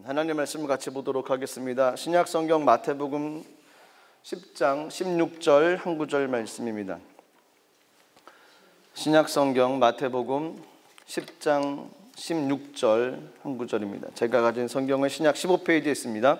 하나님의 말씀을 같이 보도록 하겠습니다. 신약 성경 마태복음 10장 16절 한 구절 말씀입니다. 신약 성경 마태복음 10장 16절 한 구절입니다. 제가 가진 성경은 신약 15페이지에 있습니다.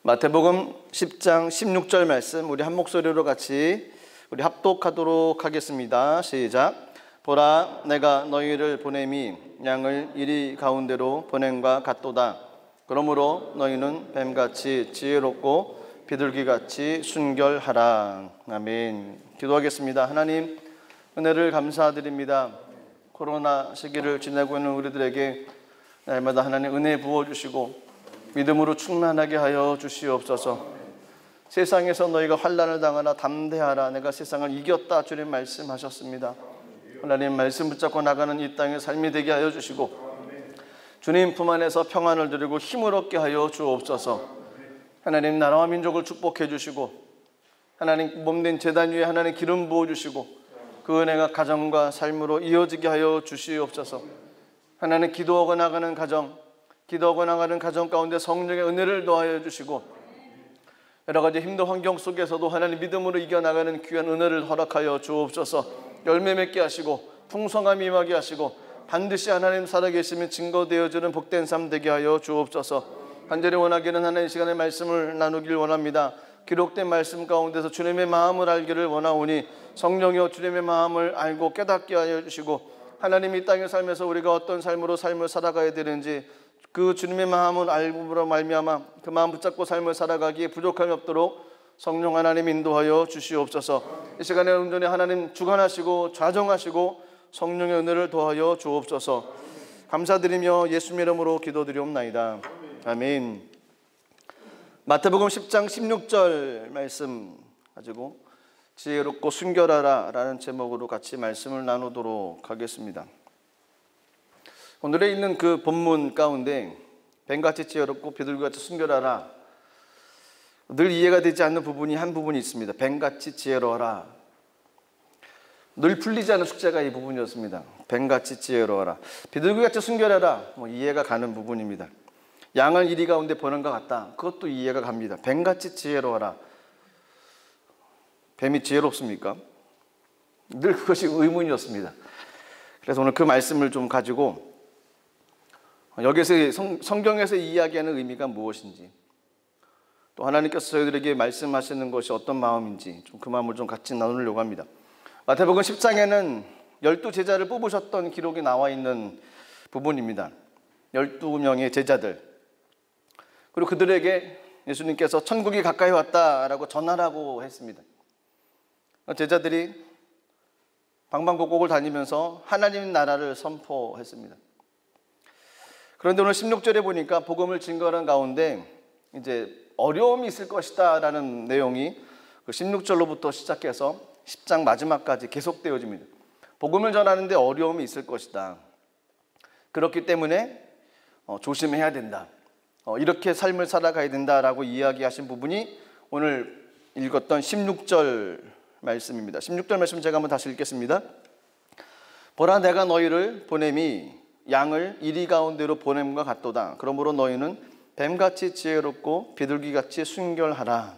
마태복음 10장 16절 말씀 우리 한 목소리로 같이 우리 합독하도록 하겠습니다. 시작. 보라, 내가 너희를 보냄이 양을 이리 가운데로 보냄과 같도다. 그러므로 너희는 뱀같이 지혜롭고 비둘기같이 순결하라. 아멘. 기도하겠습니다. 하나님, 은혜를 감사드립니다. 코로나 시기를 지내고 있는 우리들에게 날마다 하나님 은혜 부어주시고 믿음으로 충만하게 하여 주시옵소서. 세상에서 너희가 환난을 당하나 담대하라. 내가 세상을 이겼다. 주님 말씀하셨습니다. 하나님 말씀 붙잡고 나가는 이 땅의 삶이 되게 하여 주시고 주님 품 안에서 평안을 누리고 힘을 얻게 하여 주옵소서. 하나님 나라와 민족을 축복해 주시고 하나님 몸된 제단 위에 하나님 기름 부어 주시고 그 은혜가 가정과 삶으로 이어지게 하여 주시옵소서. 하나님 기도하고 나가는 가정 가운데 성령의 은혜를 더하여 주시고 여러 가지 힘든 환경 속에서도 하나님 믿음으로 이겨나가는 귀한 은혜를 허락하여 주옵소서. 열매 맺게 하시고 풍성함이 임하게 하시고 반드시 하나님 살아계시면 증거되어지는 복된 삶 되게 하여 주옵소서. 간절히 원하기는 하나님 시간에 말씀을 나누길 원합니다. 기록된 말씀 가운데서 주님의 마음을 알기를 원하오니 성령이여 주님의 마음을 알고 깨닫게 하여 주시고 하나님 이 땅의 삶에서 우리가 어떤 삶으로 삶을 살아가야 되는지 그 주님의 마음을 알고로 말미암아 그 마음 붙잡고 삶을 살아가기에 부족함이 없도록 성령 하나님 인도하여 주시옵소서. 이 시간에 온전히 하나님 주관하시고 좌정하시고 성령의 은혜를 더하여 주옵소서. 감사드리며 예수님 이름으로 기도드리옵나이다. 아멘. 마태복음 10장 16절 말씀 가지고 지혜롭고 순결하라 라는 제목으로 같이 말씀을 나누도록 하겠습니다. 오늘에 있는 그 본문 가운데 뱀같이 지혜롭고 비둘기같이 순결하라, 늘 이해가 되지 않는 부분이 한 부분이 있습니다. 뱀같이 지혜로워라. 늘 풀리지 않은 숙제가 이 부분이었습니다. 뱀같이 지혜로워라. 비둘기같이 순결하라. 이해가 가는 부분입니다. 양을 이리 가운데 보는 것 같다. 그것도 이해가 갑니다. 뱀같이 지혜로워라. 뱀이 지혜롭습니까? 늘 그것이 의문이었습니다. 그래서 오늘 그 말씀을 좀 가지고 여기서 성경에서 이야기하는 의미가 무엇인지, 또 하나님께서 저희들에게 말씀하시는 것이 어떤 마음인지 좀 그 마음을 좀 같이 나누려고 합니다. 마태복음 10장에는 12제자를 뽑으셨던 기록이 나와 있는 부분입니다. 12명의 제자들, 그리고 그들에게 예수님께서 천국이 가까이 왔다라고 전하라고 했습니다. 제자들이 방방곡곡을 다니면서 하나님 나라를 선포했습니다. 그런데 오늘 16절에 보니까 복음을 증거하는 가운데 이제 어려움이 있을 것이다 라는 내용이 그 16절로부터 시작해서 10장 마지막까지 계속되어집니다. 복음을 전하는데 어려움이 있을 것이다. 그렇기 때문에 조심해야 된다. 이렇게 삶을 살아가야 된다라고 이야기하신 부분이 오늘 읽었던 16절 말씀입니다. 16절 말씀 제가 한번 다시 읽겠습니다. 보라, 내가 너희를 보냄이 양을 이리 가운데로 보냄과 같도다. 그러므로 너희는 뱀같이 지혜롭고 비둘기같이 순결하라.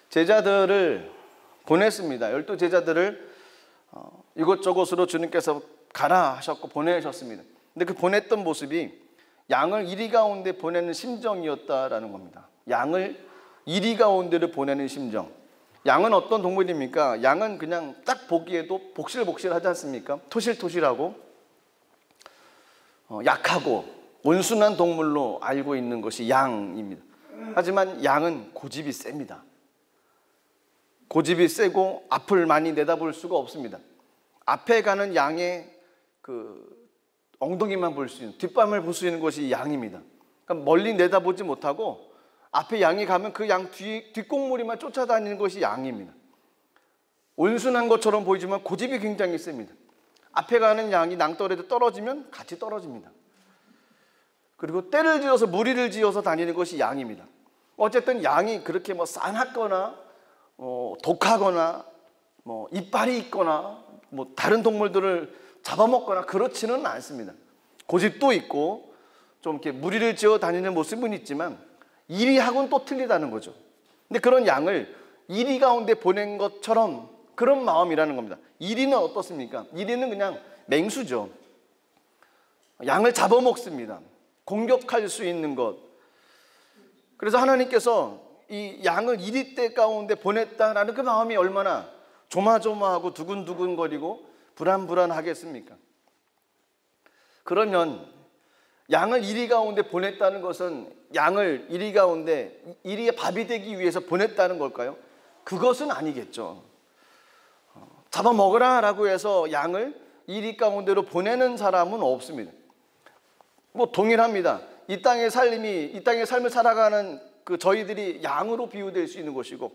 제자들을 보냈습니다. 12제자들을 이곳저곳으로 주님께서 가라 하셨고 보내셨습니다. 근데 그 보냈던 모습이 양을 이리 가운데 보내는 심정이었다라는 겁니다. 양을 이리 가운데로 보내는 심정. 양은 어떤 동물입니까? 양은 그냥 딱 보기에도 복실복실하지 않습니까? 토실토실하고 약하고 온순한 동물로 알고 있는 것이 양입니다. 하지만 양은 고집이 셉니다. 고집이 세고 앞을 많이 내다볼 수가 없습니다. 앞에 가는 양의 그 엉덩이만 볼 수 있는, 뒷밤을 볼 수 있는 것이 양입니다. 그러니까 멀리 내다보지 못하고 앞에 양이 가면 그 양 뒷공무리만 쫓아다니는 것이 양입니다. 온순한 것처럼 보이지만 고집이 굉장히 셉니다. 앞에 가는 양이 낭떠러리에 떨어지면 같이 떨어집니다. 그리고 떼를 지어서 무리를 지어서 다니는 것이 양입니다. 어쨌든 양이 그렇게 싸납거나 독하거나 이빨이 있거나 다른 동물들을 잡아먹거나 그렇지는 않습니다. 고집도 있고 좀 이렇게 무리를 지어 다니는 모습은 있지만 이리하고는 또 틀리다는 거죠. 근데 그런 양을 이리 가운데 보낸 것처럼 그런 마음이라는 겁니다. 이리는 어떻습니까? 이리는 그냥 맹수죠. 양을 잡아먹습니다. 공격할 수 있는 것. 그래서 하나님께서 이 양을 이리 때 가운데 보냈다라는 그 마음이 얼마나 조마조마하고 두근두근거리고 불안불안하겠습니까? 그러면 양을 이리 가운데 보냈다는 것은 양을 이리 가운데 이리의 밥이 되기 위해서 보냈다는 걸까요? 그것은 아니겠죠. 잡아먹으라 라고 해서 양을 이리 가운데로 보내는 사람은 없습니다. 뭐 동일합니다. 이 땅의 삶을 살아가는 그 저희들이 양으로 비유될 수 있는 것이고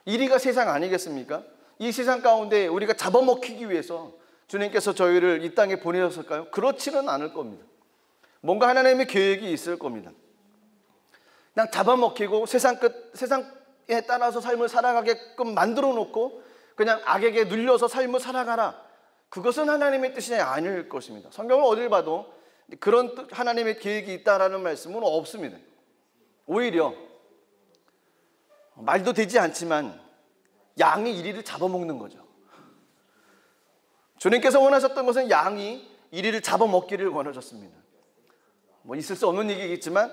이리가 세상 아니겠습니까? 이 세상 가운데 우리가 잡아먹히기 위해서 주님께서 저희를 이 땅에 보내셨을까요? 그렇지는 않을 겁니다. 뭔가 하나님의 계획이 있을 겁니다. 그냥 잡아먹히고 세상에 따라서 삶을 살아가게끔 만들어 놓고 그냥 악에게 눌려서 삶을 살아가라. 그것은 하나님의 뜻이 아닐 것입니다. 성경을 어딜 봐도 그런 하나님의 계획이 있다라는 말씀은 없습니다. 오히려 말도 되지 않지만 양이 이리를 잡아먹는 거죠. 주님께서 원하셨던 것은 양이 이리를 잡아먹기를 원하셨습니다. 뭐 있을 수 없는 얘기겠지만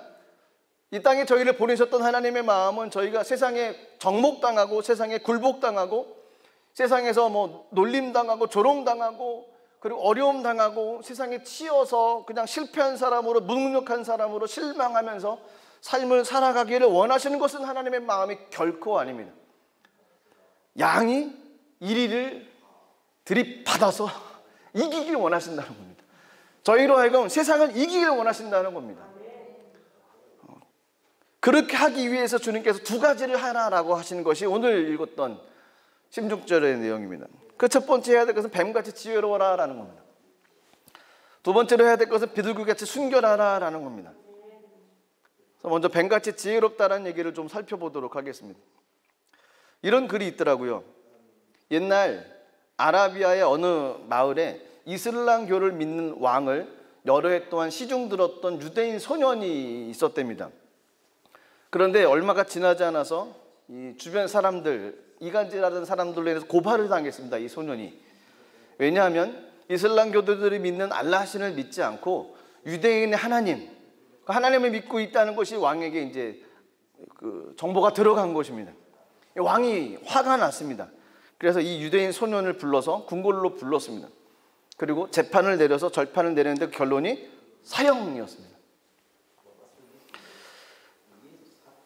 이 땅에 저희를 보내셨던 하나님의 마음은 저희가 세상에 정목당하고 세상에 굴복당하고 세상에서 뭐 놀림당하고 조롱당하고 그리고 어려움당하고 세상에 치여서 그냥 실패한 사람으로 무능력한 사람으로 실망하면서 삶을 살아가기를 원하시는 것은 하나님의 마음이 결코 아닙니다. 양이 이리를 들이받아서 이기길 원하신다는 겁니다. 저희로 하여금 세상을 이기길 원하신다는 겁니다. 그렇게 하기 위해서 주님께서 두 가지를 하라라고 하시는 것이 오늘 읽었던 16절의 내용입니다. 그 첫 번째 해야 될 것은 뱀같이 지혜로워라 라는 겁니다. 두 번째로 해야 될 것은 비둘기같이 순결하라 라는 겁니다. 그래서 먼저 뱀같이 지혜롭다라는 얘기를 좀 살펴보도록 하겠습니다. 이런 글이 있더라고요. 옛날 아라비아의 어느 마을에 이슬람교를 믿는 왕을 여러 해 동안 시중 들었던 유대인 소년이 있었답니다. 그런데 얼마가 지나지 않아서 이 주변 사람들, 이간질하던 사람들로 인해서 고발을 당했습니다. 이 소년이. 왜냐하면 이슬람교도들이 믿는 알라신을 믿지 않고 유대인의 하나님을 믿고 있다는 것이 왕에게 이제 그 정보가 들어간 것입니다. 왕이 화가 났습니다. 그래서 이 유대인 소년을 불러서 궁궐로 불렀습니다. 그리고 재판을 내려서 절판을 내렸는데 결론이 사형이었습니다.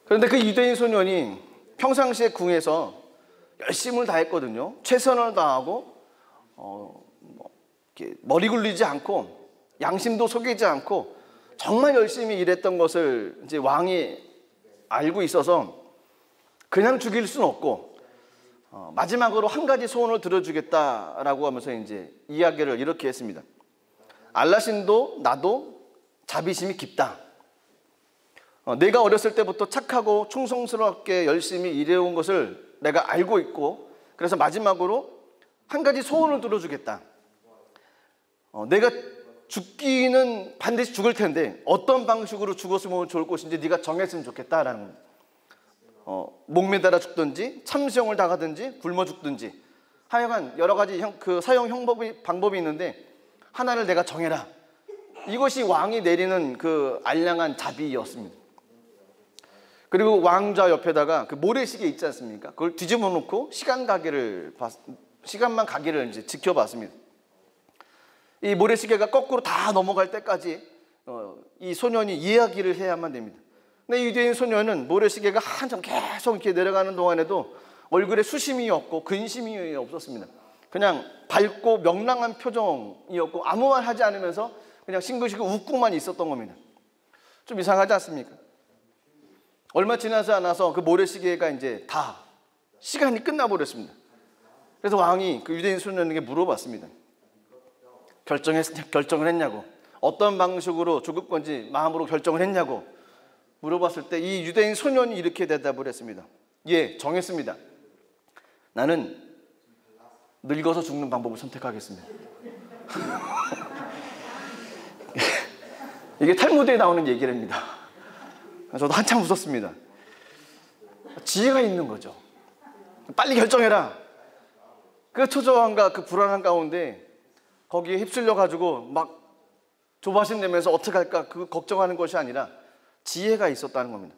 그런데 그 유대인 소년이 평상시에 궁에서 열심을 다했거든요. 최선을 다하고 머리 굴리지 않고 양심도 속이지 않고 정말 열심히 일했던 것을 이제 왕이 알고 있어서 그냥 죽일 수는 없고 마지막으로 한 가지 소원을 들어주겠다라고 하면서 이제 이야기를 이렇게 했습니다. 알라신도 나도 자비심이 깊다. 내가 어렸을 때부터 착하고 충성스럽게 열심히 일해온 것을 내가 알고 있고 그래서 마지막으로 한 가지 소원을 들어주겠다. 내가 죽기는 반드시 죽을 텐데 어떤 방식으로 죽었으면 좋을 것인지 네가 정했으면 좋겠다라는 겁니다. 목매달아 죽든지 참수형을 당하든지 굶어 죽든지 하여간 여러 가지 사형 방법이 있는데 하나를 내가 정해라. 이것이 왕이 내리는 그 알량한 자비였습니다. 그리고 왕좌 옆에다가 그 모래시계 있지 않습니까? 그걸 뒤집어 놓고 시간만 가기를 이제 지켜봤습니다. 이 모래시계가 거꾸로 다 넘어갈 때까지 이 소년이 이야기를 해야만 됩니다. 근데 이 유대인 소년은 모래시계가 한참 계속 이렇게 내려가는 동안에도 얼굴에 수심이 없고 근심이 없었습니다. 그냥 밝고 명랑한 표정이었고 아무 말 하지 않으면서 그냥 싱긋싱긋 웃고만 있었던 겁니다. 좀 이상하지 않습니까? 얼마 지나지 않아서 그 모래시계가 이제 다 시간이 끝나버렸습니다. 그래서 왕이 그 유대인 소년에게 물어봤습니다. 결정을 했냐고. 어떤 방식으로 죽을 건지 마음으로 결정을 했냐고 물어봤을 때 이 유대인 소년이 이렇게 대답을 했습니다. 예, 정했습니다. 나는 늙어서 죽는 방법을 선택하겠습니다. 이게 탈무드에 나오는 얘기랍니다. 저도 한참 웃었습니다. 지혜가 있는 거죠. 빨리 결정해라. 그 초조함과 그 불안한 가운데 거기에 휩쓸려 가지고 막 조바심 내면서 어떻게 할까 그 걱정하는 것이 아니라 지혜가 있었다는 겁니다.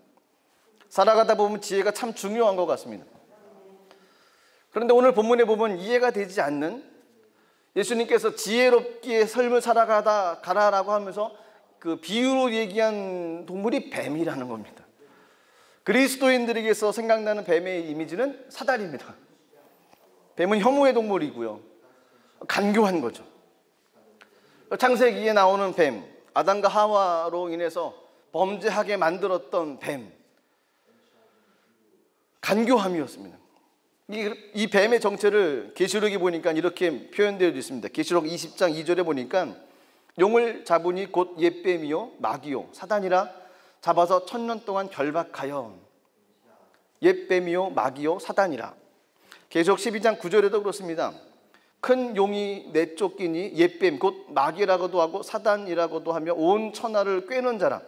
살아가다 보면 지혜가 참 중요한 것 같습니다. 그런데 오늘 본문에 보면 이해가 되지 않는, 예수님께서 지혜롭게 삶을 살아가다 가라라고 하면서 그 비유로 얘기한 동물이 뱀이라는 겁니다. 그리스도인들에게서 생각나는 뱀의 이미지는 사단입니다. 뱀은 혐오의 동물이고요, 간교한 거죠. 창세기에 나오는 뱀, 아담과 하와로 인해서 범죄하게 만들었던 뱀, 간교함이었습니다. 이 뱀의 정체를 계시록에 보니까 이렇게 표현되어 있습니다. 계시록 20장 2절에 보니까 용을 잡으니 곧 옛뱀이요 마귀요 사단이라 잡아서 1000년 동안 결박하여. 옛뱀이요 마귀요 사단이라. 계시록 12장 9절에도 그렇습니다. 큰 용이 내쫓기니 옛뱀 곧 마귀라고도 하고 사단이라고도 하며 온 천하를 꿰는 자라.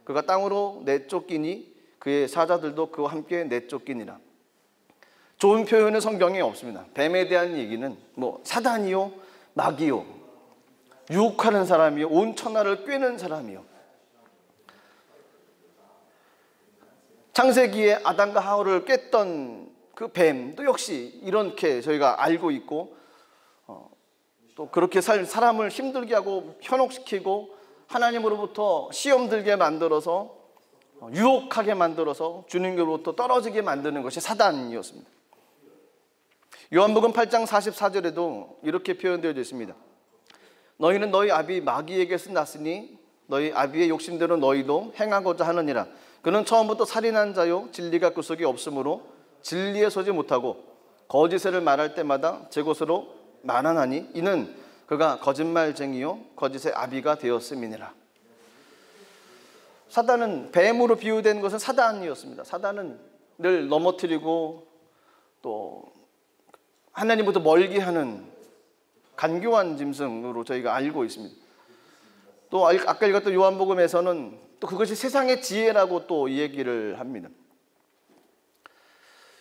그가 땅으로 내쫓기니 그의 사자들도 그와 함께 내쫓기니라. 좋은 표현은 성경에 없습니다. 뱀에 대한 얘기는 뭐 사단이요 마귀요, 유혹하는 사람이요, 온 천하를 꿰는 사람이요. 창세기에 아담과 하와를 깼던 그 뱀도 역시 이렇게 저희가 알고 있고, 또 그렇게 사람을 힘들게 하고 현혹시키고 하나님으로부터 시험 들게 만들어서 유혹하게 만들어서 주님께로부터 떨어지게 만드는 것이 사단이었습니다. 요한복음 8장 44절에도 이렇게 표현되어 있습니다. 너희는 너희 아비 마귀에게서 났으니 너희 아비의 욕심대로 너희도 행하고자 하느니라. 그는 처음부터 살인한 자요 진리가 그 속에 없으므로 진리에 서지 못하고 거짓을 말할 때마다 제 것으로 말하나니 이는 그가 거짓말쟁이요 거짓의 아비가 되었음이니라. 사단은, 뱀으로 비유된 것은 사단이었습니다. 사단은 늘 넘어뜨리고 또 하나님부터 멀게 하는 간교한 짐승으로 저희가 알고 있습니다. 또 아까 읽었던 요한복음에서는 또 그것이 세상의 지혜라고 또 얘기를 합니다.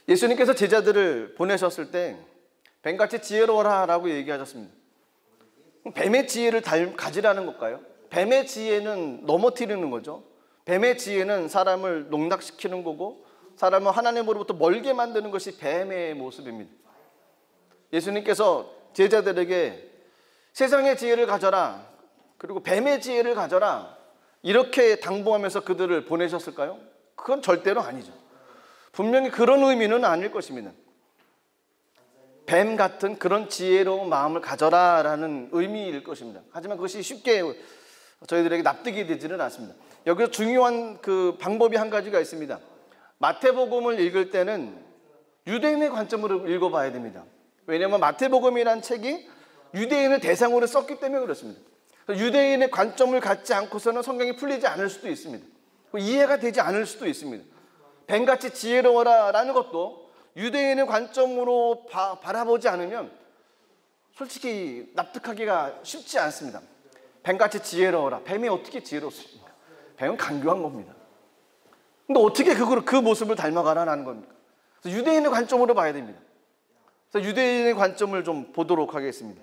예수님께서 제자들을 보내셨을 때 뱀같이 지혜로워라 라고 얘기하셨습니다. 뱀의 지혜를 가지라는 걸까요? 뱀의 지혜는 넘어뜨리는 거죠. 뱀의 지혜는 사람을 농락시키는 거고 사람을 하나님으로부터 멀게 만드는 것이 뱀의 모습입니다. 예수님께서 제자들에게 세상의 지혜를 가져라, 그리고 뱀의 지혜를 가져라 이렇게 당부하면서 그들을 보내셨을까요? 그건 절대로 아니죠. 분명히 그런 의미는 아닐 것입니다. 뱀 같은 그런 지혜로운 마음을 가져라 라는 의미일 것입니다. 하지만 그것이 쉽게 저희들에게 납득이 되지는 않습니다. 여기서 중요한 그 방법이 한 가지가 있습니다. 마태복음을 읽을 때는 유대인의 관점으로 읽어봐야 됩니다. 왜냐하면 마태복음이라는 책이 유대인을 대상으로 썼기 때문에 그렇습니다. 유대인의 관점을 갖지 않고서는 성경이 풀리지 않을 수도 있습니다. 이해가 되지 않을 수도 있습니다. 뱀같이 지혜로워라 라는 것도 유대인의 관점으로 바라보지 않으면 솔직히 납득하기가 쉽지 않습니다. 뱀같이 지혜로워라. 뱀이 어떻게 지혜롭습니까? 뱀은 간교한 겁니다. 근데 어떻게 그 모습을 닮아가라는 겁니까? 그래서 유대인의 관점으로 봐야 됩니다. 그래서 유대인의 관점을 좀 보도록 하겠습니다.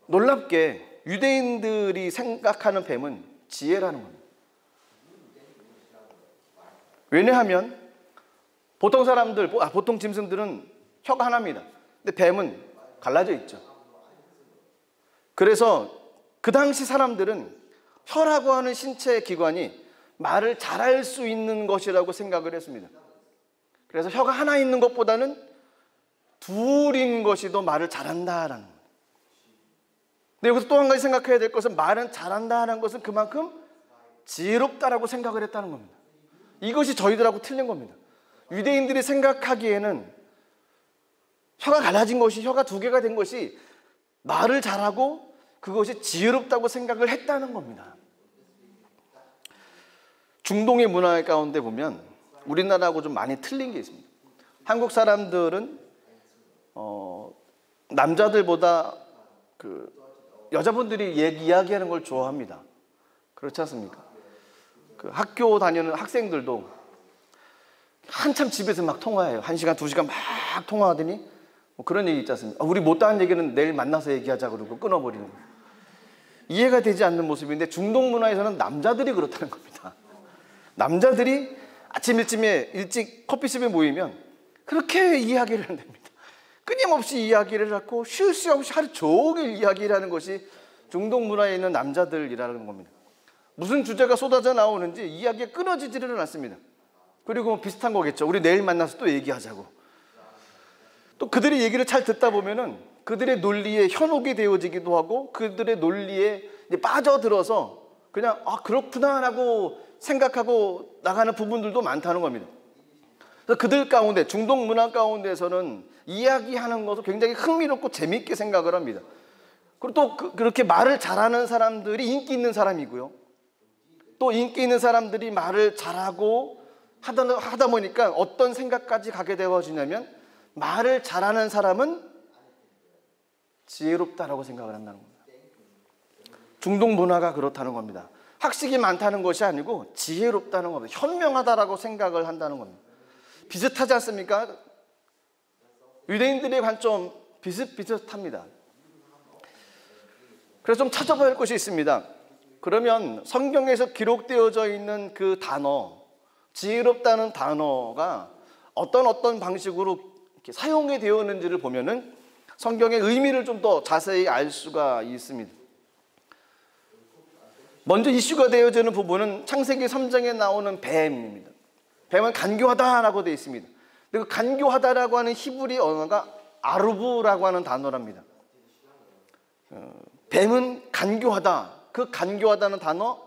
놀랍게 유대인들이 생각하는 뱀은 지혜라는 겁니다. 왜냐하면 보통 사람들, 보통 짐승들은 혀가 하나입니다. 근데 뱀은 갈라져 있죠. 그래서 그 당시 사람들은 혀라고 하는 신체 기관이 말을 잘할 수 있는 것이라고 생각을 했습니다. 그래서 혀가 하나 있는 것보다는 둘인 것이 더 말을 잘한다라는 거예요. 근데 여기서 또 한 가지 생각해야 될 것은 말은 잘한다는 것은 그만큼 지혜롭다라고 생각을 했다는 겁니다. 이것이 저희들하고 틀린 겁니다. 유대인들이 생각하기에는 혀가 갈라진 것이, 혀가 두 개가 된 것이 말을 잘하고 그것이 지혜롭다고 생각을 했다는 겁니다. 중동의 문화 가운데 보면 우리나라하고 좀 많이 틀린 게 있습니다. 한국 사람들은 남자들보다 그 여자분들이 이야기하는 걸 좋아합니다. 그렇지 않습니까? 그 학교 다니는 학생들도 한참 집에서 막 통화해요. 1시간, 2시간 막 통화하더니 뭐 그런 얘기 있지 않습니까? 우리 못다한 얘기는 내일 만나서 얘기하자 그러고 끊어버리는 거예요. 이해가 되지 않는 모습인데 중동 문화에서는 남자들이 그렇다는 겁니다. 남자들이 아침 일찍에 일찍 커피숍에 모이면 그렇게 이야기를 한답니다. 끊임없이 이야기를 하고 쉴 새 없이 하루 종일 이야기를 하는 것이 중동 문화에 있는 남자들이라는 겁니다. 무슨 주제가 쏟아져 나오는지 이야기가 끊어지지를 않습니다. 그리고 비슷한 거겠죠. 우리 내일 만나서 또 얘기하자고. 또 그들의 얘기를 잘 듣다 보면은 그들의 논리에 현혹이 되어지기도 하고 그들의 논리에 빠져들어서 그냥 그렇구나라고 생각하고 나가는 부분들도 많다는 겁니다. 그래서 그들 가운데 중동 문화 가운데서는 이야기하는 것을 굉장히 흥미롭고 재미있게 생각을 합니다. 그리고 또 그렇게 말을 잘하는 사람들이 인기 있는 사람이고요. 또 인기 있는 사람들이 말을 잘하고 하다 보니까 어떤 생각까지 가게 되어지냐면 말을 잘하는 사람은 지혜롭다라고 생각을 한다는 겁니다. 중동 문화가 그렇다는 겁니다. 학식이 많다는 것이 아니고 지혜롭다는 겁니다. 현명하다라고 생각을 한다는 겁니다. 비슷하지 않습니까? 유대인들의 관점 비슷합니다. 그래서 좀 찾아봐야 할 것이 있습니다. 그러면 성경에서 기록되어져 있는 그 단어, 지혜롭다는 단어가 어떤 방식으로 이렇게 사용이 되었는지를 보면은 성경의 의미를 좀 더 자세히 알 수가 있습니다. 먼저 이슈가 되어지는 부분은 창세기 3장에 나오는 뱀입니다. 뱀은 간교하다라고 되어 있습니다. 근데 그 간교하다라고 하는 히브리 언어가 아루브라고 하는 단어랍니다. 뱀은 간교하다. 그 간교하다는 단어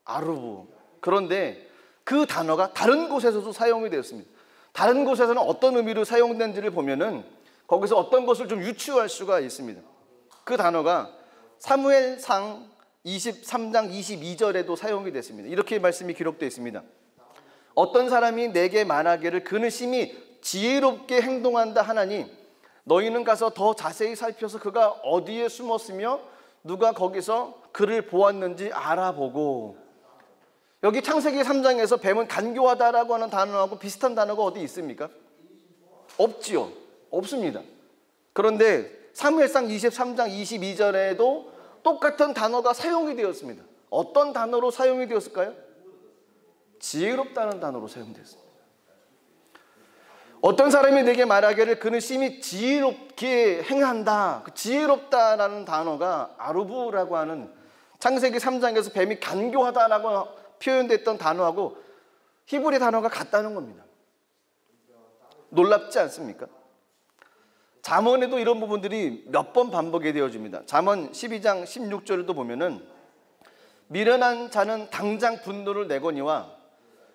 아루브. 그런데 그 단어가 다른 곳에서도 사용이 되었습니다. 다른 곳에서는 어떤 의미로 사용된지를 보면은 거기서 어떤 것을 좀 유추할 수가 있습니다. 그 단어가 사무엘상 23장 22절에도 사용이 됐습니다. 이렇게 말씀이 기록되어 있습니다. 어떤 사람이 내게 말하기를 그는 심히 지혜롭게 행동한다 하나니 너희는 가서 더 자세히 살펴서 그가 어디에 숨었으며 누가 거기서 그를 보았는지 알아보고. 여기 창세기 3장에서 뱀은 간교하다라고 하는 단어하고 비슷한 단어가 어디 있습니까? 없지요. 없습니다. 그런데 사무엘상 23장 22절에도 똑같은 단어가 사용이 되었습니다. 어떤 단어로 사용이 되었을까요? 지혜롭다는 단어로 사용되었습니다. 어떤 사람이 내게 말하기를 그는 심히 지혜롭게 행한다. 그 지혜롭다라는 단어가 아루브라고 하는 창세기 3장에서 뱀이 간교하다라고 표현됐던 단어하고 히브리 단어가 같다는 겁니다. 놀랍지 않습니까? 잠언에도 이런 부분들이 몇 번 반복이 되어집니다. 잠언 12장 16절에도 보면은 미련한 자는 당장 분노를 내거니와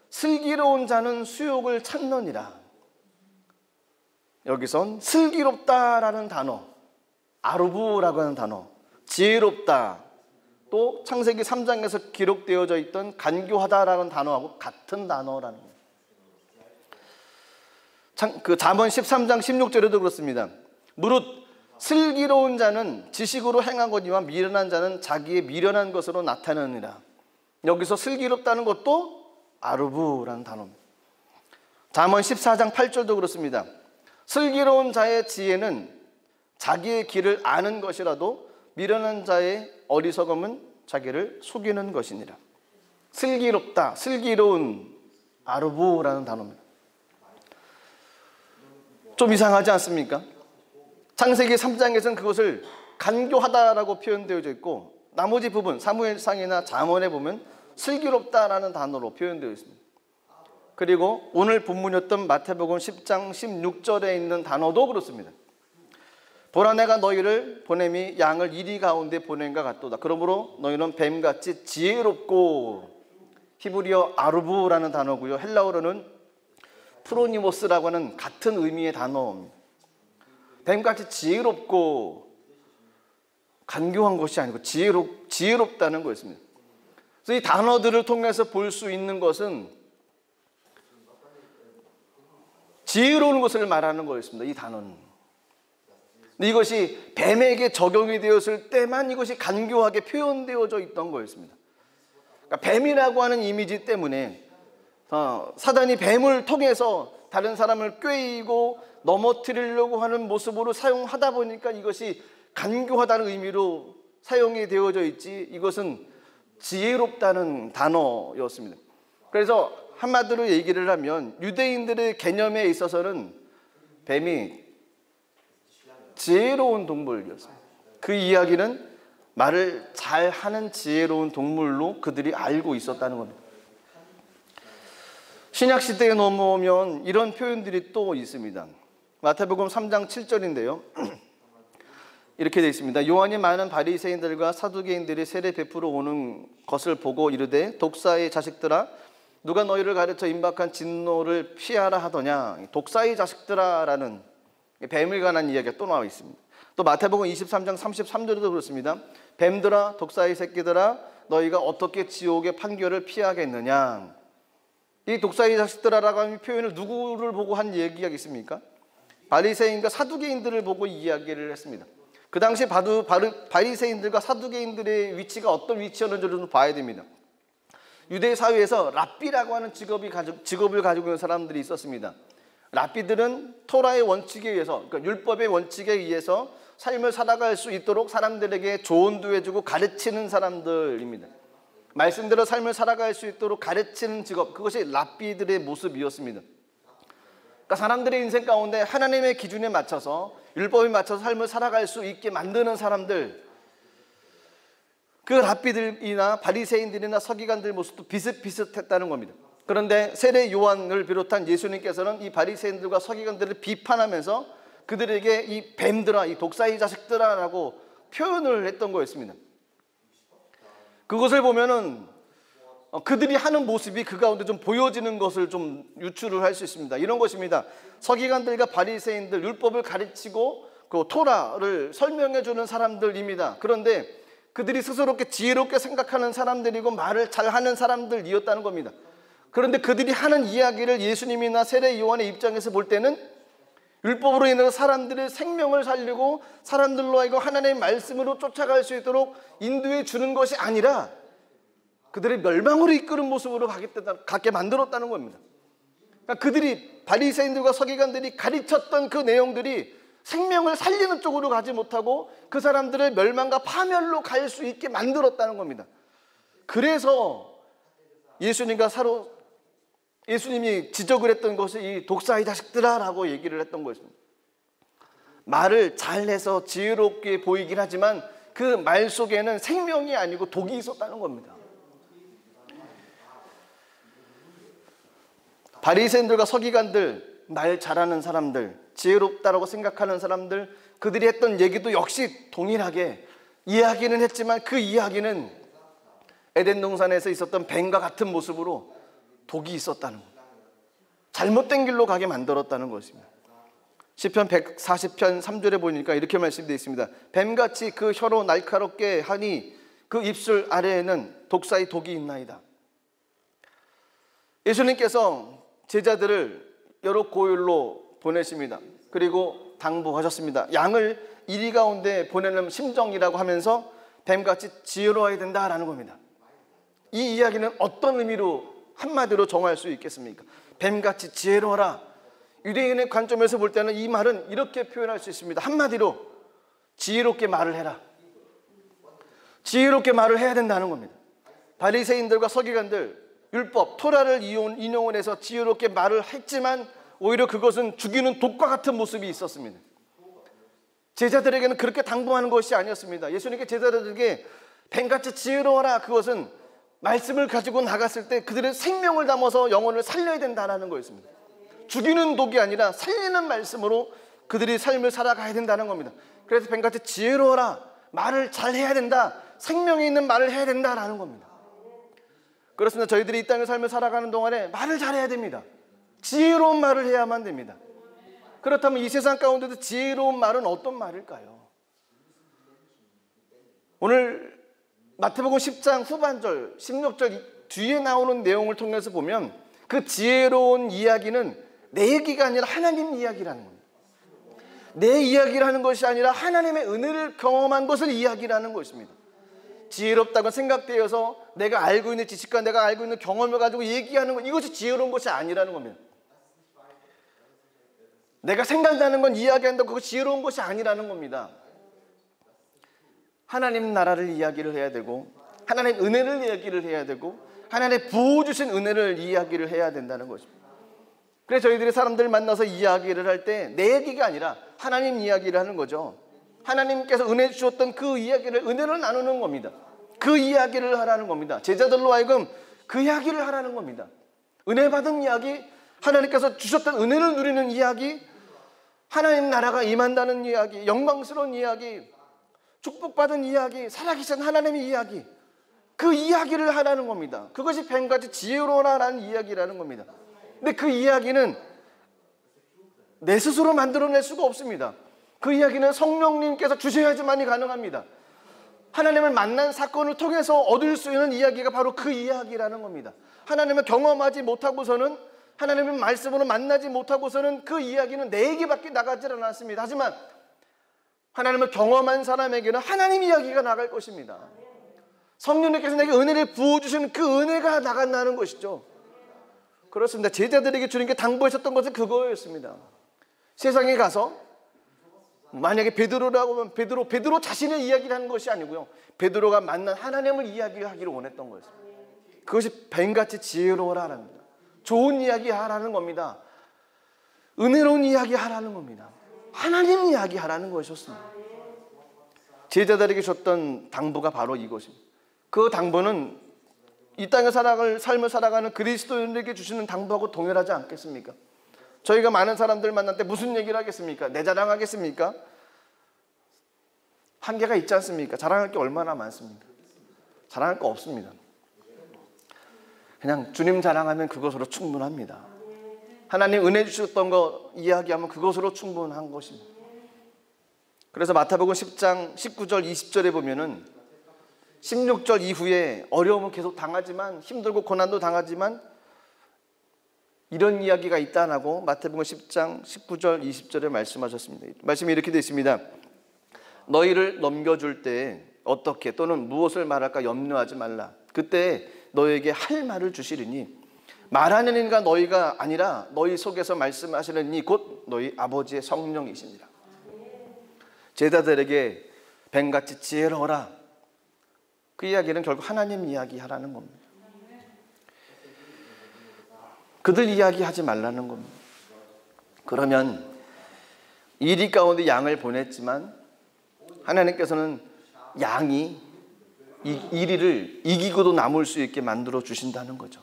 슬기로운 자는 수욕을 찾느니라. 여기선 슬기롭다라는 단어, 아루브라고 하는 단어, 지혜롭다, 또 창세기 3장에서 기록되어져 있던 간교하다라는 단어하고 같은 단어라는 거예요. 그 잠언 13장 16절에도 그렇습니다. 무릇 슬기로운 자는 지식으로 행하거니와 미련한 자는 자기의 미련한 것으로 나타내느니라. 여기서 슬기롭다는 것도 아루브라는 단어입니다. 잠언 14장 8절도 그렇습니다. 슬기로운 자의 지혜는 자기의 길을 아는 것이라도 미련한 자의 어리석음은 자기를 속이는 것이니라. 슬기롭다, 슬기로운, 아루브라는 단어입니다. 좀 이상하지 않습니까? 창세기 3장에서는 그것을 간교하다라고 표현되어져 있고 나머지 부분 사무엘상이나 잠언에 보면 슬기롭다라는 단어로 표현되어 있습니다. 그리고 오늘 본문이었던 마태복음 10장 16절에 있는 단어도 그렇습니다. 보라 내가 너희를 보냄이 양을 이리 가운데 보냄과 같도다. 그러므로 너희는 뱀같이 지혜롭고, 히브리어 아루브라는 단어고요. 헬라어로는 프로니모스라고 하는 같은 의미의 단어입니다. 뱀같이 지혜롭고 간교한 것이 아니고 지혜롭다는 거였습니다. 그래서 이 단어들을 통해서 볼 수 있는 것은 지혜로운 것을 말하는 거였습니다. 이 단어는 근데 이것이 뱀에게 적용이 되었을 때만 이것이 간교하게 표현되어져 있던 거였습니다. 그러니까 뱀이라고 하는 이미지 때문에 사단이 뱀을 통해서 다른 사람을 꾀이고 넘어뜨리려고 하는 모습으로 사용하다 보니까 이것이 간교하다는 의미로 사용이 되어져 있지, 이것은 지혜롭다는 단어였습니다. 그래서 한마디로 얘기를 하면 유대인들의 개념에 있어서는 뱀이 지혜로운 동물이었습니다. 그 이야기는 말을 잘하는 지혜로운 동물로 그들이 알고 있었다는 겁니다. 신약시대에 넘어오면 이런 표현들이 또 있습니다. 마태복음 3장 7절인데요. 이렇게 되어 있습니다. 요한이 많은 바리새인들과 사두개인들이 세례 베풀어 오는 것을 보고 이르되 독사의 자식들아 누가 너희를 가르쳐 임박한 진노를 피하라 하더냐. 독사의 자식들아라는 뱀을 관한 이야기가 또 나와 있습니다. 또 마태복음 23장 33절에도 그렇습니다. 뱀들아 독사의 새끼들아 너희가 어떻게 지옥의 판결을 피하겠느냐. 이 독사의 자식들아라고 하는 표현을 누구를 보고 한 얘기가 있습니까? 바리새인과 사두개인들을 보고 이야기를 했습니다. 그 당시 바리새인들과 사두개인들의 위치가 어떤 위치였는지를 좀 봐야 됩니다. 유대 사회에서 랍비라고 하는 직업을 가지고 있는 사람들이 있었습니다. 랍비들은 토라의 원칙에 의해서, 그러니까 율법의 원칙에 의해서 삶을 살아갈 수 있도록 사람들에게 조언도 해주고 가르치는 사람들입니다. 말씀대로 삶을 살아갈 수 있도록 가르치는 직업, 그것이 랍비들의 모습이었습니다. 그러니까 사람들의 인생 가운데 하나님의 기준에 맞춰서, 율법에 맞춰서 삶을 살아갈 수 있게 만드는 사람들, 그 랍비들이나 바리새인들이나 서기관들 모습도 비슷비슷했다는 겁니다. 그런데 세례 요한을 비롯한 예수님께서는 이 바리새인들과 서기관들을 비판하면서 그들에게 이 뱀들아, 이 독사의 자식들아라고 표현을 했던 거였습니다. 그것을 보면은 그들이 하는 모습이 그 가운데 좀 보여지는 것을 좀 유추를 할 수 있습니다. 이런 것입니다. 서기관들과 바리새인들, 율법을 가르치고 그 토라를 설명해 주는 사람들입니다. 그런데 그들이 스스롭게 지혜롭게 생각하는 사람들이고 말을 잘하는 사람들이었다는 겁니다. 그런데 그들이 하는 이야기를 예수님이나 세례 요한의 입장에서 볼 때는 율법으로 인해서 사람들의 생명을 살리고 사람들로 하여금 하나님의 말씀으로 쫓아갈 수 있도록 인도해 주는 것이 아니라 그들의 멸망으로 이끄는 모습으로 갖게 만들었다는 겁니다. 그러니까 그들이, 바리새인들과 서기관들이 가르쳤던 그 내용들이 생명을 살리는 쪽으로 가지 못하고 그 사람들의 멸망과 파멸로 갈 수 있게 만들었다는 겁니다. 그래서 예수님이 지적을 했던 것이 이 독사의 자식들아라고 얘기를 했던 것입니다. 말을 잘해서 지혜롭게 보이긴 하지만 그 말 속에는 생명이 아니고 독이 있었다는 겁니다. 바리새인들과 서기관들, 말 잘하는 사람들, 지혜롭다라고 생각하는 사람들, 그들이 했던 얘기도 역시 동일하게 이야기는 했지만 그 이야기는 에덴 동산에서 있었던 뱀과 같은 모습으로 독이 있었다는 겁니다. 잘못된 길로 가게 만들었다는 것입니다. 시편 140편 3절에 보니까 이렇게 말씀되어 있습니다. 뱀같이 그 혀로 날카롭게 하니 그 입술 아래에는 독사의 독이 있나이다. 예수님께서 제자들을 여러 고을로 보내십니다. 그리고 당부하셨습니다. 양을 이리 가운데 보내는 심정이라고 하면서 뱀같이 지혜로워야 된다라는 겁니다. 이 이야기는 어떤 의미로 한마디로 정할 수 있겠습니까? 뱀같이 지혜로워라. 유대인의 관점에서 볼 때는 이 말은 이렇게 표현할 수 있습니다. 한마디로 지혜롭게 말을 해라. 지혜롭게 말을 해야 된다는 겁니다. 바리새인들과 서기관들, 율법, 토라를 인용을 해서 지혜롭게 말을 했지만 오히려 그것은 죽이는 독과 같은 모습이 있었습니다. 제자들에게는 그렇게 당부하는 것이 아니었습니다. 예수님께 제자들에게 뱀같이 지혜로워라, 그것은 말씀을 가지고 나갔을 때 그들의 생명을 담아서 영혼을 살려야 된다는 거였습니다. 죽이는 독이 아니라 살리는 말씀으로 그들이 삶을 살아가야 된다는 겁니다. 그래서 뱀같이 지혜로워라, 말을 잘해야 된다, 생명이 있는 말을 해야 된다라는 겁니다. 그렇습니다. 저희들이 이 땅의 삶을 살아가는 동안에 말을 잘해야 됩니다. 지혜로운 말을 해야만 됩니다. 그렇다면 이 세상 가운데도 지혜로운 말은 어떤 말일까요? 오늘 마태복음 10장 후반절 16절 뒤에 나오는 내용을 통해서 보면 그 지혜로운 이야기는 내 얘기가 아니라 하나님 이야기라는 겁니다. 내 이야기를 하는 것이 아니라 하나님의 은혜를 경험한 것을 이야기를 하는 것입니다. 지혜롭다고 생각되어서 내가 알고 있는 지식과 내가 알고 있는 경험을 가지고 얘기하는 것, 이것이 지혜로운 것이 아니라는 겁니다. 내가 생각나는 건 이야기한다고 그거 지혜로운 것이 아니라는 겁니다. 하나님 나라를 이야기를 해야 되고, 하나님 은혜를 이야기를 해야 되고, 하나님의 부어주신 은혜를 이야기를 해야 된다는 것입니다. 그래서 저희들이 사람들 만나서 이야기를 할 때 내 얘기가 아니라 하나님 이야기를 하는 거죠. 하나님께서 은혜 주셨던 그 이야기를, 은혜를 나누는 겁니다. 그 이야기를 하라는 겁니다. 제자들로 하여금 그 이야기를 하라는 겁니다. 은혜 받은 이야기, 하나님께서 주셨던 은혜를 누리는 이야기, 하나님 나라가 임한다는 이야기, 영광스러운 이야기, 축복받은 이야기, 살아계신 하나님의 이야기, 그 이야기를 하라는 겁니다. 그것이 뱀같이 지혜로워라는 이야기라는 겁니다. 근데 그 이야기는 내 스스로 만들어낼 수가 없습니다. 그 이야기는 성령님께서 주셔야지만이 가능합니다. 하나님을 만난 사건을 통해서 얻을 수 있는 이야기가 바로 그 이야기라는 겁니다. 하나님을 경험하지 못하고서는, 하나님의 말씀으로 만나지 못하고서는 그 이야기는 내 얘기밖에 나가지 않았습니다. 하지만 하나님을 경험한 사람에게는 하나님 이야기가 나갈 것입니다. 성령님께서 내게 은혜를 부어주시는 그 은혜가 나간다는 것이죠. 그렇습니다. 제자들에게 주님께 당부하셨던 것은 그거였습니다. 세상에 가서 만약에 베드로라고 하면 베드로 자신의 이야기를 하는 것이 아니고요, 베드로가 만난 하나님을 이야기하기를 원했던 거였습니다. 그것이 뱀같이 지혜로워라는 겁니다. 좋은 이야기 하라는 겁니다. 은혜로운 이야기 하라는 겁니다. 하나님 이야기 하라는 것이었습니다. 제자들에게 줬던 당부가 바로 이것입니다. 그 당부는 이 땅의 삶을 살아가는 그리스도인에게 주시는 당부하고 동일하지 않겠습니까? 저희가 많은 사람들 만날 때 무슨 얘기를 하겠습니까? 내 자랑하겠습니까? 한계가 있지 않습니까? 자랑할 게 얼마나 많습니까? 자랑할 거 없습니다. 그냥 주님 자랑하면 그것으로 충분합니다. 하나님 은혜 주셨던 거 이야기하면 그것으로 충분한 것입니다. 그래서 마태복음 10장 19절 20절에 보면은 16절 이후에 어려움은 계속 당하지만, 힘들고 고난도 당하지만 이런 이야기가 있다라고 마태복음 10장 19절 20절에 말씀하셨습니다. 말씀이 이렇게 되어 있습니다. 너희를 넘겨줄 때 어떻게 또는 무엇을 말할까 염려하지 말라. 그때 너희에게 할 말을 주시리니 말하는 이가 너희가 아니라 너희 속에서 말씀하시는 이 곧 너희 아버지의 성령이시니라. 제자들에게 뱀같이 지혜로워라. 그 이야기는 결국 하나님 이야기하라는 겁니다. 그들 이야기하지 말라는 겁니다. 그러면 이리 가운데 양을 보냈지만 하나님께서는 양이 이리를 이기고도 남을 수 있게 만들어 주신다는 거죠.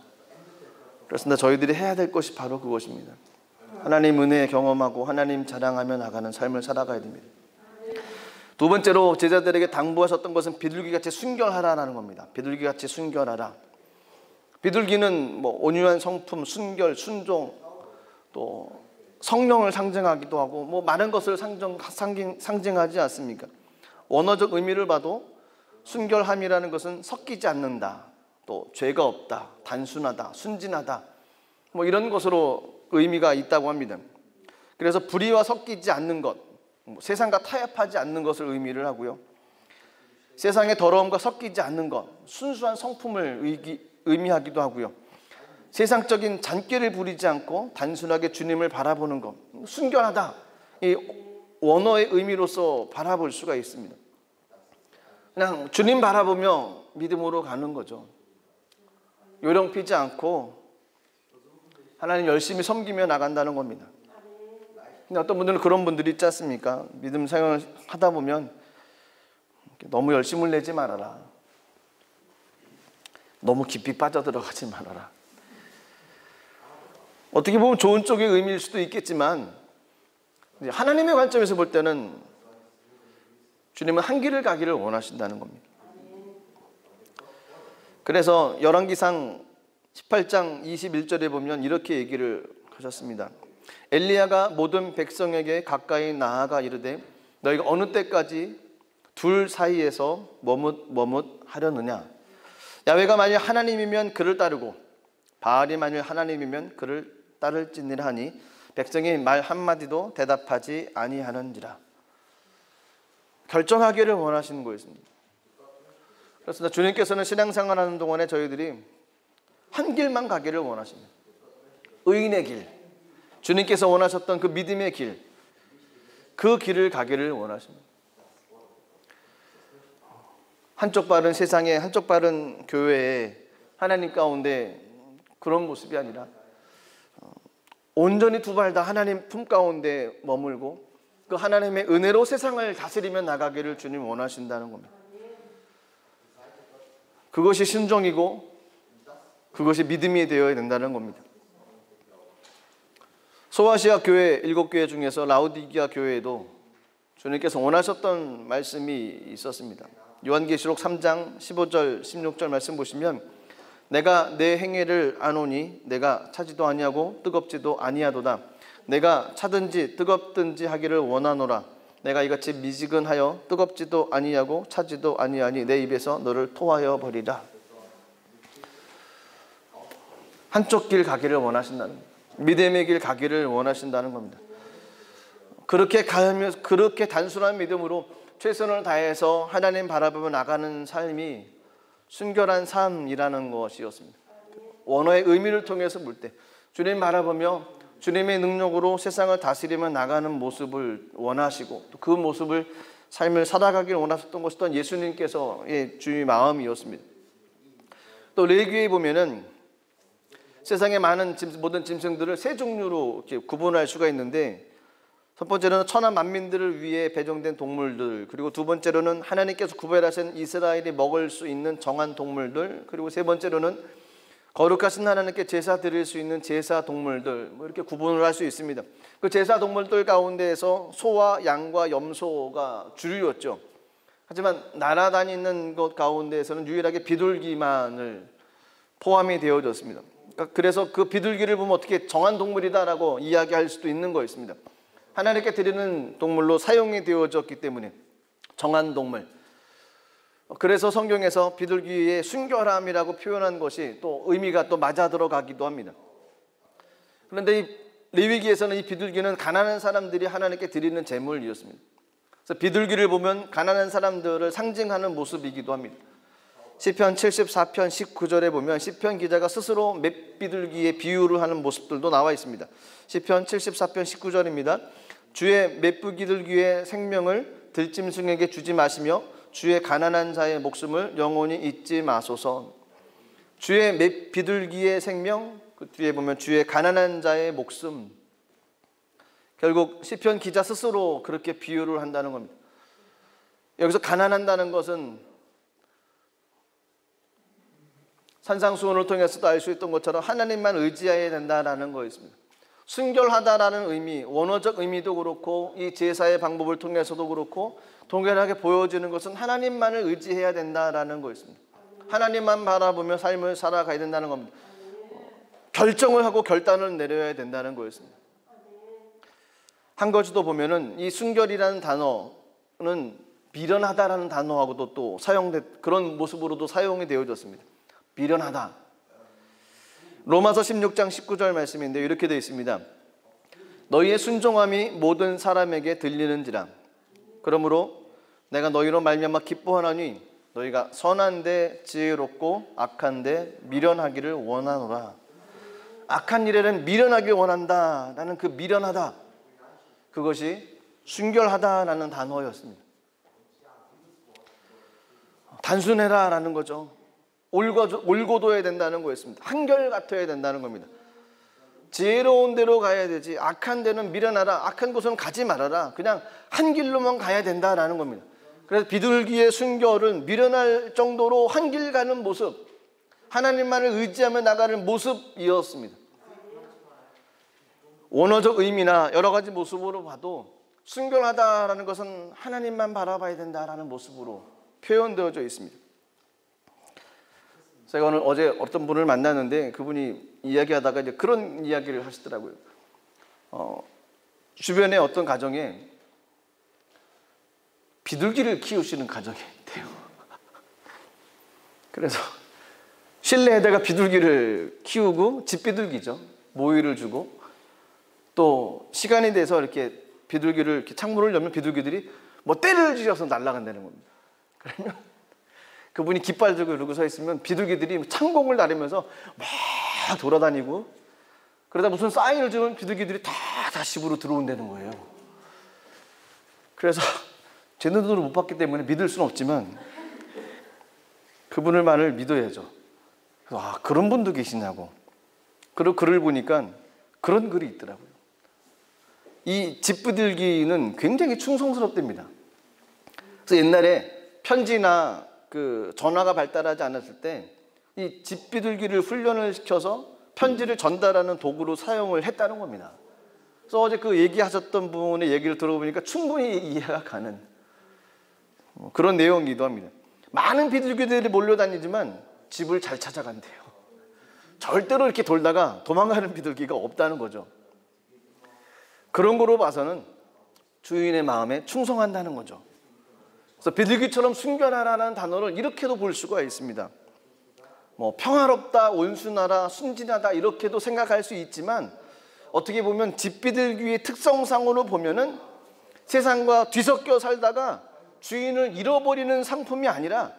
그렇습니다. 저희들이 해야 될 것이 바로 그것입니다. 하나님 은혜 경험하고 하나님 자랑하며 나가는 삶을 살아가야 됩니다. 두 번째로 제자들에게 당부하셨던 것은 비둘기같이 순결하라는 겁니다. 비둘기같이 순결하라. 비둘기는 온유한 성품, 순결, 순종, 또 성령을 상징하기도 하고 많은 것을 상징하지 않습니까? 원어적 의미를 봐도 순결함이라는 것은 섞이지 않는다, 또 죄가 없다, 단순하다, 순진하다, 이런 것으로 의미가 있다고 합니다. 그래서 불의와 섞이지 않는 것, 세상과 타협하지 않는 것을 의미를 하고요, 세상의 더러움과 섞이지 않는 것, 순수한 성품을 의미하기도 하고요, 세상적인 잔꾀를 부리지 않고 단순하게 주님을 바라보는 것, 순결하다, 이 원어의 의미로서 바라볼 수가 있습니다. 그냥 주님 바라보며 믿음으로 가는 거죠. 요령 피지 않고 하나님 열심히 섬기며 나간다는 겁니다. 근데 어떤 분들은 그런 분들이 있지 않습니까? 믿음 생활을 하다 보면 너무 열심을 내지 말아라, 너무 깊이 빠져들어가지 말아라. 어떻게 보면 좋은 쪽의 의미일 수도 있겠지만 하나님의 관점에서 볼 때는 주님은 한 길을 가기를 원하신다는 겁니다. 그래서 열왕기상 18장 21절에 보면 이렇게 얘기를 하셨습니다. 엘리야가 모든 백성에게 가까이 나아가 이르되 너희가 어느 때까지 둘 사이에서 머뭇하려느냐. 야훼가 만일 하나님이면 그를 따르고 바알이 만일 하나님이면 그를 따를지니라 하니 백성이 말 한마디도 대답하지 아니하는지라. 결정하기를 원하시는 거였습니다. 그렇습니다. 주님께서는 신앙생활하는 동안에 저희들이 한 길만 가기를 원하십니다. 의인의 길, 주님께서 원하셨던 그 믿음의 길, 그 길을 가기를 원하십니다. 한쪽 발은 세상에, 한쪽 발은 교회에, 하나님 가운데 그런 모습이 아니라 온전히 두 발 다 하나님 품 가운데 머물고 그 하나님의 은혜로 세상을 다스리며 나가기를 주님 원하신다는 겁니다. 그것이 순종이고 그것이 믿음이 되어야 된다는 겁니다. 소아시아 교회 7교회 중에서 라오디게아 교회에도 주님께서 원하셨던 말씀이 있었습니다. 요한계시록 3장 15절 16절 말씀 보시면 내가 내 행위를 아노니 내가 차지도 아니하고 뜨겁지도 아니하도다. 내가 차든지 뜨겁든지 하기를 원하노라. 내가 이같이 미지근하여 뜨겁지도 아니하고 차지도 아니하니 내 입에서 너를 토하여 버리라. 한쪽 길 가기를 원하신다는 겁니다. 믿음의 길 가기를 원하신다는 겁니다. 그렇게 단순한 믿음으로 최선을 다해서 하나님 바라보며 나가는 삶이 순결한 삶이라는 것이었습니다. 원어의 의미를 통해서 볼 때 주님 바라보며 주님의 능력으로 세상을 다스리며 나가는 모습을 원하시고 또 그 모습을 삶을 살아가기를 원하셨던 것이 예수님께서의 주의 마음이었습니다. 또 레위기에 보면은 세상의 많은 모든 짐승들을 세 종류로 이렇게 구분할 수가 있는데, 첫 번째로는 천하 만민들을 위해 배정된 동물들, 그리고 두 번째로는 하나님께서 구별하신 이스라엘이 먹을 수 있는 정한 동물들, 그리고 세 번째로는 거룩하신 하나님께 제사 드릴 수 있는 제사 동물들, 이렇게 구분을 할 수 있습니다. 그 제사 동물들 가운데에서 소와 양과 염소가 주류였죠. 하지만 날아다니는 것 가운데에서는 유일하게 비둘기만을 포함이 되어졌습니다. 그래서 그 비둘기를 보면 어떻게 정한 동물이다라고 이야기할 수도 있는 거였습니다. 하나님께 드리는 동물로 사용이 되어졌기 때문에 정한 동물. 그래서 성경에서 비둘기의 순결함이라고 표현한 것이 또 의미가 또 맞아 들어가기도 합니다. 그런데 이 레위기에서는 이 비둘기는 가난한 사람들이 하나님께 드리는 제물이었습니다. 그래서 비둘기를 보면 가난한 사람들을 상징하는 모습이기도 합니다. 시편 74편 19절에 보면 시편 기자가 스스로 맷비둘기의 비유를 하는 모습들도 나와 있습니다. 시편 74편 19절입니다. 주의 맷비둘기의 생명을 들짐승에게 주지 마시며 주의 가난한 자의 목숨을 영원히 잊지 마소서. 주의 맷비둘기의 생명, 그 뒤에 보면 주의 가난한 자의 목숨. 결국 시편 기자 스스로 그렇게 비유를 한다는 겁니다. 여기서 가난한다는 것은 산상수훈을 통해서도 알 수 있던 것처럼 하나님만 의지해야 된다라는 거였습니다. 순결하다라는 의미, 원어적 의미도 그렇고 이 제사의 방법을 통해서도 그렇고 동일하게 보여지는 것은 하나님만을 의지해야 된다라는 거였습니다. 하나님만 바라보며 삶을 살아가야 된다는 겁니다. 결정을 하고 결단을 내려야 된다는 거였습니다. 한 가지도 보면은 이 순결이라는 단어는 미련하다라는 단어하고도 또 그런 모습으로도 사용이 되어졌습니다. 미련하다. 로마서 16장 19절 말씀인데 이렇게 되어 있습니다. 너희의 순종함이 모든 사람에게 들리는지라. 그러므로 내가 너희로 말미암아 기뻐하나니 너희가 선한데 지혜롭고 악한데 미련하기를 원하노라. 악한 일에는 미련하기를 원한다. 나는 그 미련하다, 그것이 순결하다라는 단어였습니다. 단순해라 라는 거죠. 올고도해야 된다는 거였습니다. 한결같아야 된다는 겁니다. 지혜로운 데로 가야 되지 악한 데는 미련하라, 악한 곳은 가지 말아라, 그냥 한 길로만 가야 된다라는 겁니다. 그래서 비둘기의 순결은 미련할 정도로 한 길 가는 모습, 하나님만을 의지하며 나가는 모습이었습니다. 원어적 의미나 여러 가지 모습으로 봐도 순결하다라는 것은 하나님만 바라봐야 된다라는 모습으로 표현되어져 있습니다. 제가 어제 어떤 분을 만났는데 그분이 이야기하다가 이제 그런 이야기를 하시더라고요. 주변에 어떤 가정에 비둘기를 키우시는 가정이 있대요. 그래서 실내에다가 비둘기를 키우고, 집비둘기죠, 모이를 주고 또 시간이 돼서 이렇게 비둘기를 이렇게 창문을 열면 비둘기들이 뭐 떼를 지어서 날아간다는 겁니다. 그러면 그분이 깃발 들고 이러고 서 있으면 비둘기들이 창공을 나르면서 막 돌아다니고, 그러다 무슨 사인을 주면 비둘기들이 다 집으로 들어온다는 거예요. 그래서 제 눈으로 못 봤기 때문에 믿을 수는 없지만 그분의 말을 믿어야죠. 아, 그런 분도 계시냐고. 그리고 글을 보니까 그런 글이 있더라고요. 이 집비둘기는 굉장히 충성스럽답니다. 그래서 옛날에 편지나 그 전화가 발달하지 않았을 때 이 집비둘기를 훈련을 시켜서 편지를 전달하는 도구로 사용을 했다는 겁니다. 그래서 어제 그 얘기하셨던 분의 얘기를 들어보니까 충분히 이해가 가는 그런 내용이기도 합니다. 많은 비둘기들이 몰려다니지만 집을 잘 찾아간대요. 절대로 이렇게 돌다가 도망가는 비둘기가 없다는 거죠. 그런 거로 봐서는 주인의 마음에 충성한다는 거죠. 그래서 비둘기처럼 순결하라는 단어를 이렇게도 볼 수가 있습니다. 뭐 평화롭다, 온순하다, 순진하다 이렇게도 생각할 수 있지만 어떻게 보면 집비둘기의 특성상으로 보면은 세상과 뒤섞여 살다가 주인을 잃어버리는 상품이 아니라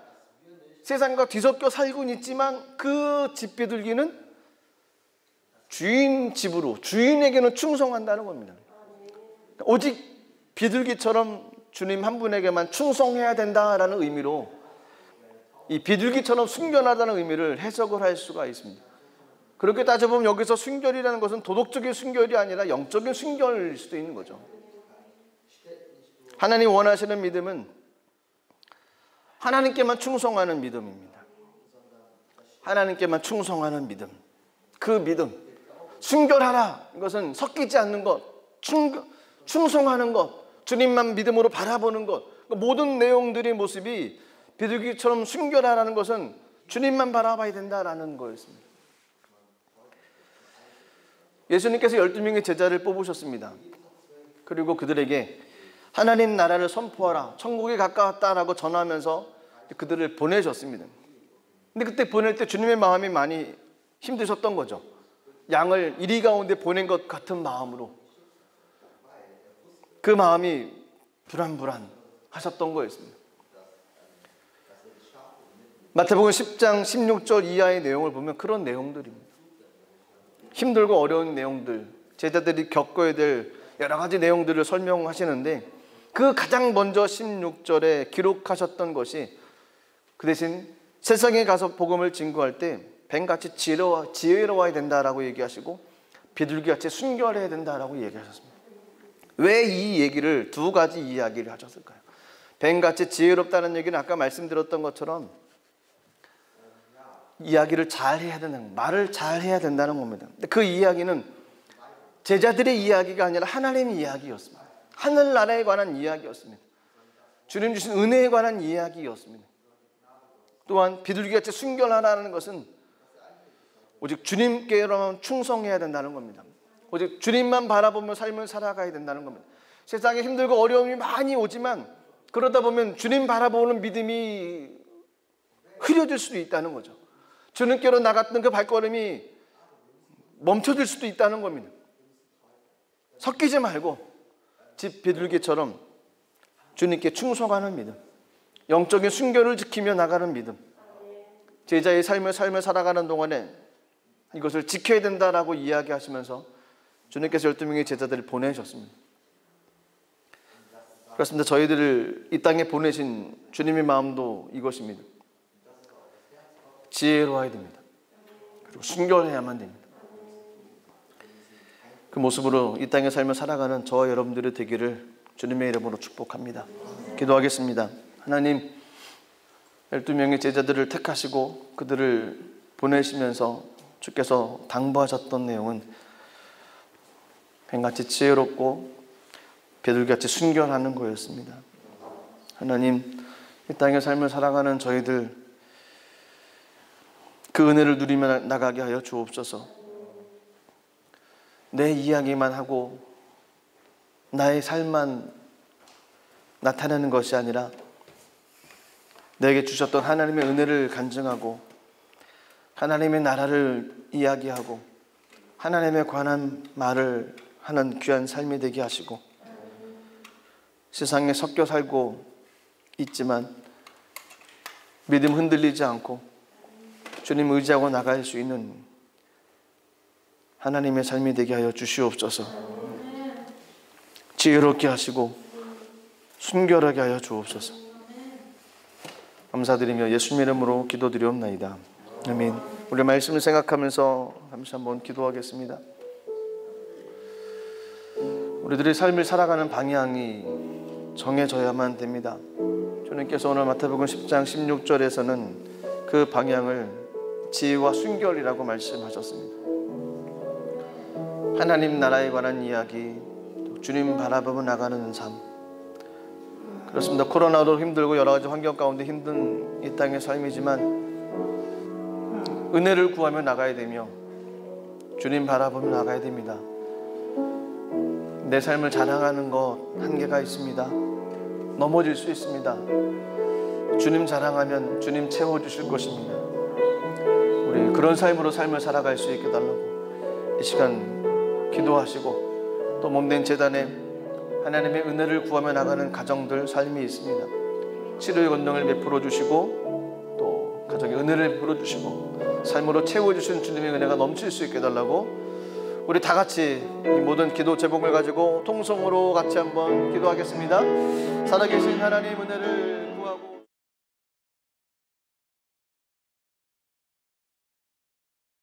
세상과 뒤섞여 살고는 있지만 그 집비둘기는 주인 집으로, 주인에게는 충성한다는 겁니다. 오직 비둘기처럼 주님 한 분에게만 충성해야 된다라는 의미로 이 비둘기처럼 순결하다는 의미를 해석을 할 수가 있습니다. 그렇게 따져보면 여기서 순결이라는 것은 도덕적인 순결이 아니라 영적인 순결일 수도 있는 거죠. 하나님 원하시는 믿음은 하나님께만 충성하는 믿음입니다. 하나님께만 충성하는 믿음. 그 믿음, 순결하라, 이것은 섞이지 않는 것, 충성하는 것, 주님만 믿음으로 바라보는 것, 모든 내용들의 모습이 비둘기처럼 순결하라는 것은 주님만 바라봐야 된다라는 거였습니다. 예수님께서 12명의 제자를 뽑으셨습니다. 그리고 그들에게 하나님 나라를 선포하라, 천국이 가까웠다라고 전하면서 그들을 보내셨습니다. 근데 그때 보낼 때 주님의 마음이 많이 힘드셨던 거죠. 양을 이리 가운데 보낸 것 같은 마음으로 그 마음이 불안하셨던 거였습니다. 마태복음 10장 16절 이하의 내용을 보면 그런 내용들입니다. 힘들고 어려운 내용들, 제자들이 겪어야 될 여러 가지 내용들을 설명하시는데 그 가장 먼저 16절에 기록하셨던 것이 그 대신 세상에 가서 복음을 증거할 때 뱀같이 지혜로워야 된다라고 얘기하시고 비둘기같이 순결해야 된다라고 얘기하셨습니다. 왜 이 얘기를 두 가지 이야기를 하셨을까요? 뱀같이 지혜롭다는 얘기는 아까 말씀드렸던 것처럼 이야기를 잘 해야 된다는, 말을 잘 해야 된다는 겁니다. 그 이야기는 제자들의 이야기가 아니라 하나님의 이야기였습니다. 하늘나라에 관한 이야기였습니다. 주님 주신 은혜에 관한 이야기였습니다. 또한 비둘기같이 순결하라는 것은 오직 주님께로만 충성해야 된다는 겁니다. 오직 주님만 바라보며 삶을 살아가야 된다는 겁니다. 세상에 힘들고 어려움이 많이 오지만 그러다 보면 주님 바라보는 믿음이 흐려질 수도 있다는 거죠. 주님께로 나갔던 그 발걸음이 멈춰질 수도 있다는 겁니다. 섞이지 말고 집 비둘기처럼 주님께 충성하는 믿음, 영적인 순결을 지키며 나가는 믿음, 제자의 삶을 살아가는 동안에 이것을 지켜야 된다라고 이야기하시면서 주님께서 12명의 제자들을 보내셨습니다. 그렇습니다. 저희들을 이 땅에 보내신 주님의 마음도 이것입니다. 지혜로워야 됩니다. 그리고 순결해야만 됩니다. 그 모습으로 이 땅의 삶을 살아가는 저와 여러분들의 되기를 주님의 이름으로 축복합니다. 기도하겠습니다. 하나님, 12명의 제자들을 택하시고 그들을 보내시면서 주께서 당부하셨던 내용은 뱀같이 지혜롭고 비둘기같이 순결하는 거였습니다. 하나님, 이 땅의 삶을 살아가는 저희들 그 은혜를 누리며 나가게 하여 주옵소서. 내 이야기만 하고 나의 삶만 나타내는 것이 아니라 내게 주셨던 하나님의 은혜를 간증하고 하나님의 나라를 이야기하고 하나님에 관한 말을 하는 귀한 삶이 되게 하시고, 세상에 섞여 살고 있지만 믿음 흔들리지 않고 주님 의지하고 나갈 수 있는 하나님의 삶이 되게 하여 주시옵소서. 지혜롭게 하시고 순결하게 하여 주옵소서. 감사드리며 예수님 이름으로 기도드리옵나이다. 아멘. 우리 말씀을 생각하면서 잠시 한번 기도하겠습니다. 우리들의 삶을 살아가는 방향이 정해져야만 됩니다. 주님께서 오늘 마태복음 10장 16절에서는 그 방향을 지혜와 순결이라고 말씀하셨습니다. 하나님 나라에 관한 이야기, 주님 바라보며 나가는 삶. 그렇습니다. 코로나로 힘들고 여러 가지 환경 가운데 힘든 이 땅의 삶이지만 은혜를 구하며 나가야 되며 주님 바라보며 나가야 됩니다. 내 삶을 자랑하는 것 한계가 있습니다. 넘어질 수 있습니다. 주님 자랑하면 주님 채워주실 것입니다. 우리 그런 삶으로 삶을 살아갈 수 있게 달라고 이 시간 기도하시고, 또 몸된 제단에 하나님의 은혜를 구하며 나가는 가정들 삶이 있습니다. 치료의 권능을 베풀어 주시고 또 가정의 은혜를 베풀어 주시고 삶으로 채워주신 주님의 은혜가 넘칠 수 있게 달라고 우리 다 같이 이 모든 기도 제목을 가지고 통성으로 같이 한번 기도하겠습니다. 살아계신 하나님 은혜를 구하고